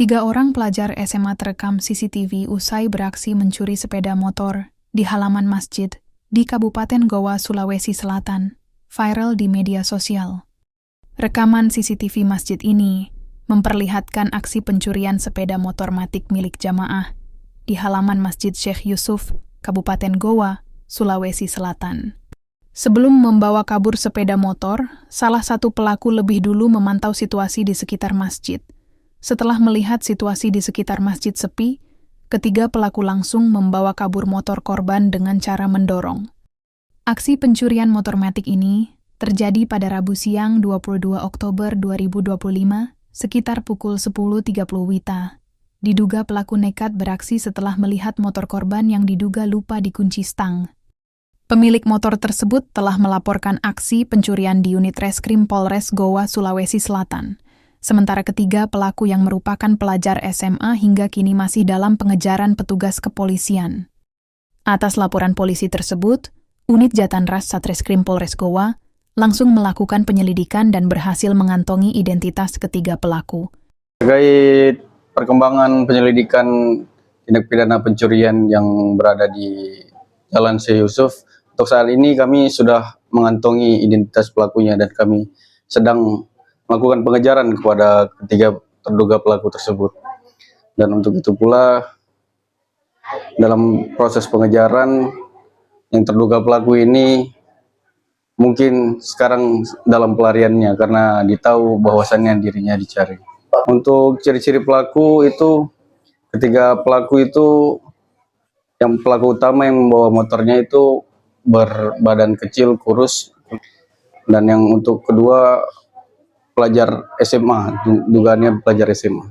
3 orang pelajar SMA terekam CCTV usai beraksi mencuri sepeda motor di halaman masjid di Kabupaten Goa, Sulawesi Selatan, viral di media sosial. Rekaman CCTV masjid ini memperlihatkan aksi pencurian sepeda motor matic milik jamaah di halaman Masjid Syekh Yusuf, Kabupaten Goa, Sulawesi Selatan. Sebelum membawa kabur sepeda motor, salah satu pelaku lebih dulu memantau situasi di sekitar masjid. Setelah melihat situasi di sekitar masjid sepi, ketiga pelaku langsung membawa kabur motor korban dengan cara mendorong. Aksi pencurian motor matic ini terjadi pada Rabu siang 22 Oktober 2025 sekitar pukul 10.30 WITA. Diduga pelaku nekat beraksi setelah melihat motor korban yang diduga lupa dikunci stang. Pemilik motor tersebut telah melaporkan aksi pencurian di unit Reskrim Polres Goa, Sulawesi Selatan. Sementara ketiga pelaku yang merupakan pelajar SMA hingga kini masih dalam pengejaran petugas kepolisian. Atas laporan polisi tersebut, unit Jatanras Satreskrim Polres Goa langsung melakukan penyelidikan dan berhasil mengantongi identitas ketiga pelaku. Terkait perkembangan penyelidikan tindak pidana pencurian yang berada di Jalan Syekh Yusuf, untuk saat ini kami sudah mengantongi identitas pelakunya dan kami sedang melakukan pengejaran kepada ketiga terduga pelaku tersebut. Dan untuk itu pula, dalam proses pengejaran, yang terduga pelaku ini mungkin sekarang dalam pelariannya karena ditahu bahwasannya dirinya dicari. Untuk ciri-ciri pelaku itu, ketiga pelaku itu, yang pelaku utama yang membawa motornya itu berbadan kecil, kurus, dan yang untuk kedua pelajar SMA, dugaannya pelajar SMA.